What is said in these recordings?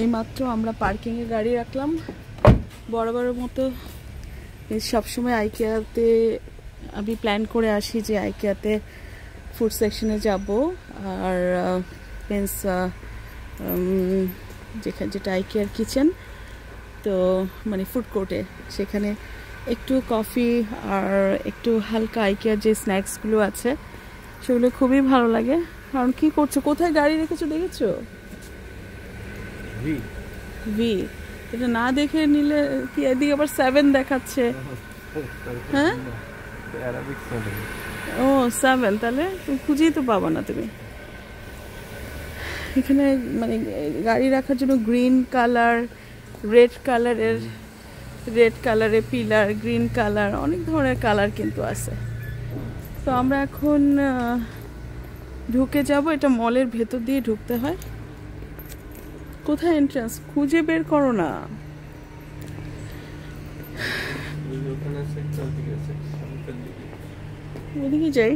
এইমাত্র আমরা পার্কিংয়ে গাড়ি রাখলাম। বরাবরের মতো সবসময় আইকিয়াতে আমি প্ল্যান করে আসি যে আইকিয়াতে ফুড সেকশনে যাব, আর মিন্স যেটা আইকিয়ার কিচেন, তো মানে ফুড কোর্টে সেখানে একটু কফি আর একটু হালকা আইকিয়ার যে স্ন্যাক্সগুলো আছে সেগুলো খুবই ভালো লাগে। কারণ কি করছো, কোথায় গাড়ি রেখেছো দেখেছো? ভি এটা না দেখে নিলে কি, এদিকে আবার 7 দেখাচ্ছে। হ্যাঁ ও 7, তাহলে তুমি খুঁজেই তো পাবা না তুমি। এখানে মানে গাড়ি রাখার জন্য গ্রিন কালার, রেড কালারের পিলার, গ্রিন কালার, অনেক ধরনের কালার কিন্তু আছে। তো আমরা এখন ঢুকে যাব। এটা মলের ভেতর দিয়ে ঢুকতে হয়। কোথায় এন্ট্রান্স খুঁজে বের করো না। ওদিকে যাই।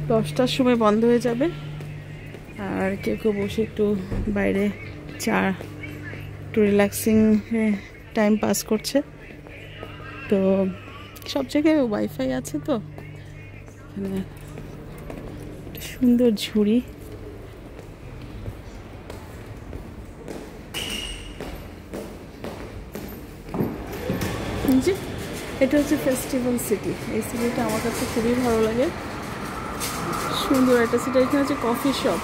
10টার সময় বন্ধ হয়ে যাবে। আর কেউ কেউ বসে একটু বাইরে চা, একটু রিল্যাক্সিং টাইম পাস করছে। তো সব জায়গায় ওয়াইফাই আছে, তো এখানে সুন্দর ঝুড়ি। এটা হচ্ছে ফেস্টিভ্যাল সিটি। এই সিটিটা আমার কাছে খুবই ভালো লাগে, সুন্দর একটা সিটি। এখানে হচ্ছে কফি শপ,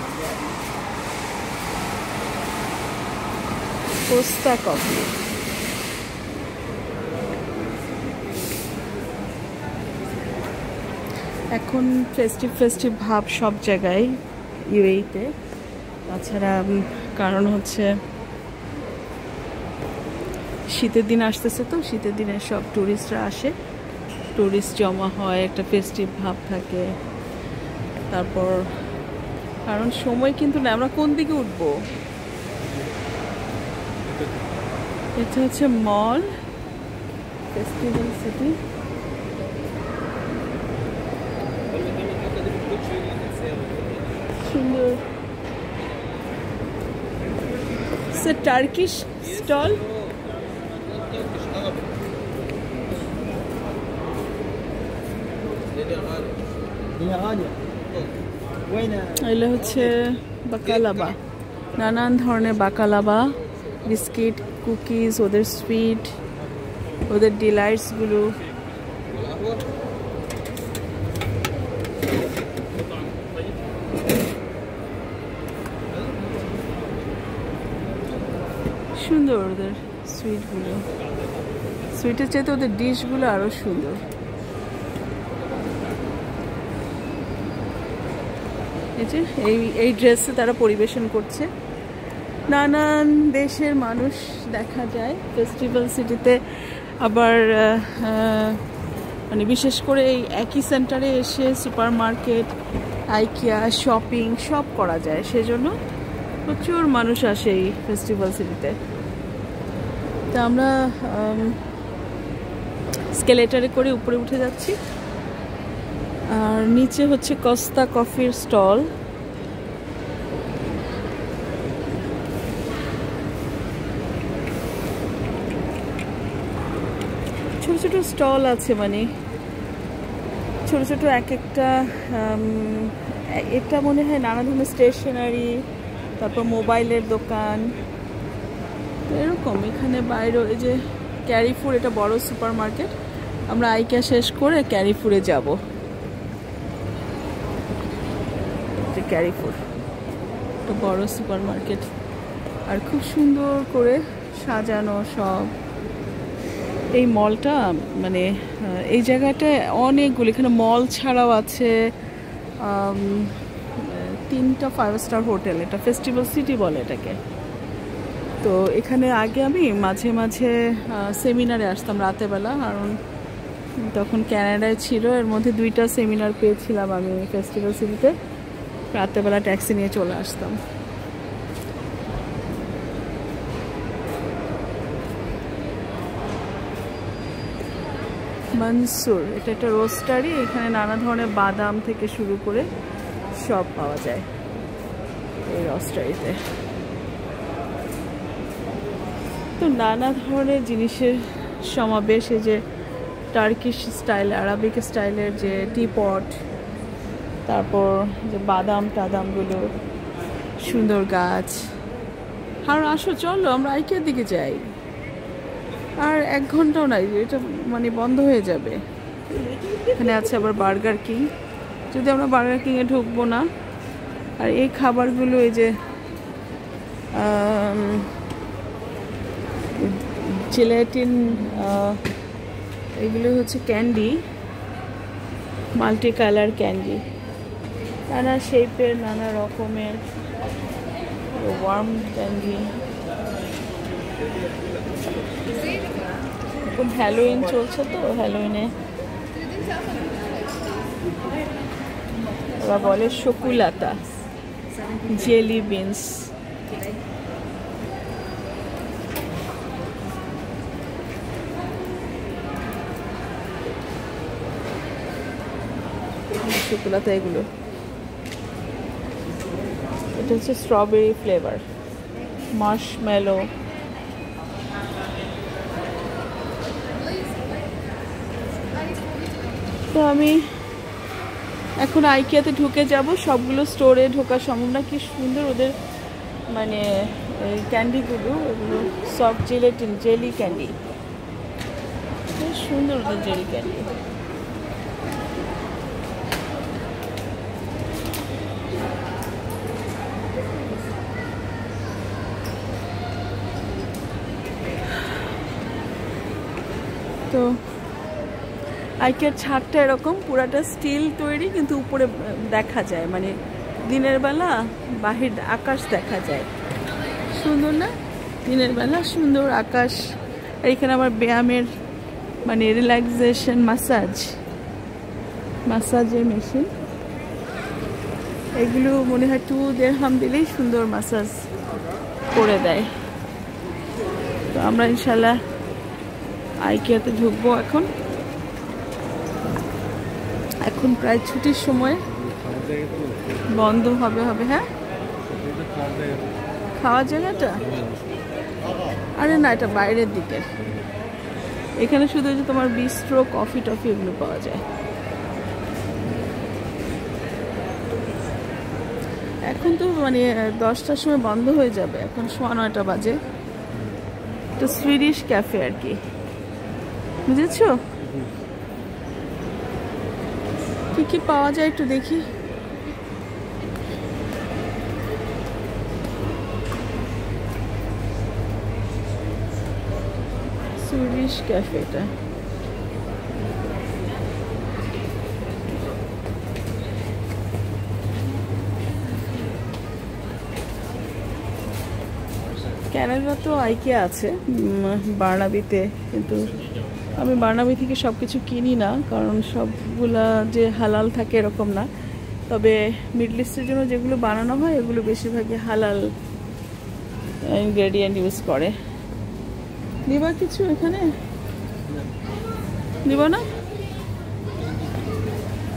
কোস্টা কফি। এখন ফেস্টিভ ভাব সব জায়গায় ইউএইতে। তাছাড়া কারণ হচ্ছে শীতের দিন আসতেছে, তো শীতের দিনে সব ট্যুরিস্টরা আসে, ট্যুরিস্ট জমা হয়, একটা ফেস্টিভ ভাব থাকে। তারপর কারণ সময় কিন্তু না, আমরা কোন দিকে উঠবো? এটা হচ্ছে মল, ফেস্টিভ্যাল সিটি। সুন্দর টার্কিশ স্টল। এগুলো হচ্ছে বাকালাবা, নানান ধরনের বাকালাবা, বিস্কিট, কুকিজ, ওদের সুইট, ওদের ডিলাইটসগুলো। সুন্দর ওদের সুইটগুলো, সুইটের চাইতে ওদের ডিশগুলো আরো সুন্দর। এই ড্রেসে তারা পরিবেশন করছে। নানান দেশের মানুষ দেখা যায় ফেস্টিভ্যাল সিটিতে। আবার মানে বিশেষ করে এই একই সেন্টারে এসে সুপার মার্কেট, আইকিয়া, শপিং সব করা যায়, সেজন্য প্রচুর মানুষ আসে এই ফেস্টিভ্যাল সিটিতে। তা আমরা স্কেলেটারে করে উপরে উঠে যাচ্ছি। আর নিচে হচ্ছে কোস্টা কফির স্টল। ছোট ছোট স্টল আছে, মানে ছোট ছোট এক একটা। এটা মনে হয় নানা ধরনের স্টেশনারি, তারপর মোবাইলের দোকান, এরকম। এখানে বাইরে এই যে ক্যারিফুর, এটা বড় সুপার মার্কেট। আমরা আইকিয়া শেষ করে ক্যারিফুরে যাব। ক্যারিফুর একটা বড় সুপার মার্কেট, আর খুব সুন্দর করে সাজানো সব। এই মলটা মানে এই জায়গাটায় অনেকগুলো, এখানে মল ছাড়াও আছে 3টা 5 স্টার হোটেল। এটা ফেস্টিভ্যাল সিটি বলে এটাকে। তো এখানে আগে আমি মাঝে মাঝে সেমিনারে আসতাম রাতেবেলা, কারণ তখন ক্যানাডায় ছিল। এর মধ্যে 2টা সেমিনার পেয়েছিলাম আমি ফেস্টিভ্যাল সিটিতে। রাতেবেলা ট্যাক্সি নিয়ে চলে আসতাম। মনসুর, এটা একটা রোস্টারি। এখানে নানা ধরনের বাদাম থেকে শুরু করে সব পাওয়া যায়। এই রস্টারিতে। তো নানা ধরনের জিনিসের সমাবেশ, এই যে টার্কিশ স্টাইল, আরবিক স্টাইলের যে টিপট, তারপর যে বাদাম টাদামগুলো, সুন্দর গাছ। আর আসো চলো আমরা আইকিয়ার দিকে যাই, আর 1 ঘন্টাও নাই, এটা মানে বন্ধ হয়ে যাবে। এখানে আছে আবার বার্গার কিং, যদি আমরা বার্গার কিংয়ে ঢুকবো না। আর এই খাবারগুলো, এই যে জেলাটিন, এগুলো হচ্ছে ক্যান্ডি, মাল্টি কালার ক্যান্ডি, নানা শেপের, নানা রকমের ওয়ার্ম ক্যান্ডি। এখন হ্যালোইন চলছে, তো হ্যালোইনে ওরা বলে শকুলাতা, জেলি বিনস। শকুলাতা এগুলো, এটা হচ্ছে স্ট্রবেরি ফ্লেভার, মার্শমেলো। তো আমি এখন আইকিয়াতে ঢুকে যাব, সবগুলো স্টোরে ঢোকা সম্ভব না। কি সুন্দর ওদের মানে এই ক্যান্ডিগুলো, ওগুলো সফট জেলেটিন, জেলি ক্যান্ডি, বেশ সুন্দর ওদের জেলি ক্যান্ডি। তো আইকিয়ার ছাদটা এরকম পুরাটা স্টিল তৈরি, কিন্তু উপরে দেখা যায়, মানে দিনের বেলা বাহির আকাশ দেখা যায়। সুন্দর না? দিনের বেলা সুন্দর আকাশ। আর এখানে আবার ব্যায়ামের মানে রিল্যাক্সেশন মাসাজের মেশিন, এগুলো মনে হয় 2 দিরহাম দিলেই সুন্দর মাসাজ করে দেয়। তো আমরা ইনশাল্লাহ আইকিয়াতে ঢুকবো এখন। এখন প্রায় ছুটির সময়, বন্ধ হবে। হ্যাঁ, খাওয়ার জায়গাটা, আরে না, এটা বাইরের দিকে। এখানে শুধু যে তোমার বিস্ট্রো, কফি টফি এগুলো পাওয়া যায়। এখন তো মানে 10টার সময় বন্ধ হয়ে যাবে, এখন 9:15 বাজে। তো সুইডিশ ক্যাফে আর কি, বুঝেছো? কি কি পাওয়া যায় একটু দেখি। সুইডিশ ক্যাফেটা, ক্যানাডা তো আইকিয়া আছে বার্নাবিতে, কিন্তু আমি বার্নাবি থেকে সব কিছু কিনি না, কারণ সবগুলা যে হালাল থাকে এরকম না। তবে মিডল ইস্টের জন্য যেগুলো বানানো হয় এগুলো বেশিরভাগই হালাল ইনগ্রেডিয়েন্ট ইউজ করে। নিবা কিছু এখানে? নিব না?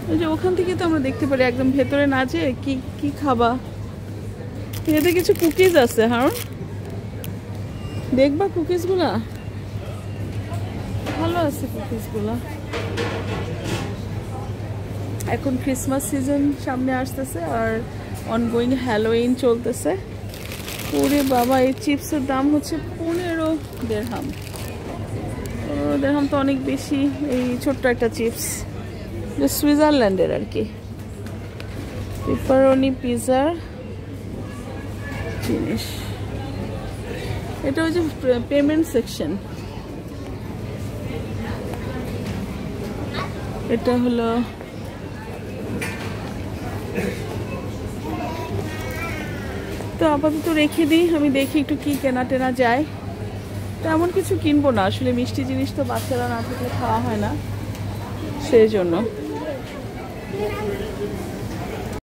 ওই যে ওখান থেকে তো আমরা দেখতে পারি একদম ভেতরে না যেয়ে কি কি খাবা। এতে কিছু কুকিজ আছে, হ্যাঁ দেখবা কুকিজগুলা, ভালো আছে কুকিজগুলা। এখন ক্রিসমাস সিজন সামনে আসতেছে, আর অনগোয়িং হ্যালোইন চলতেছে। ওরে বাবা, এই চিপসের দাম হচ্ছে 15 দিরহাম। 15 দিরহাম তো অনেক বেশি। এই ছোট্ট একটা চিপস, যে সুইজারল্যান্ডের আর কি, পেপারনি পিজার জিনিস। এটা হচ্ছে পেমেন্ট সেকশন। এটা হলো তো আপাতত রেখে দিই, আমি দেখি একটু কি কেনা টেনা যায়। তেমন কিছু কিনবো না আসলে, মিষ্টি জিনিস তো বাচ্চারা না থাকলে খাওয়া হয় না, সেই জন্য।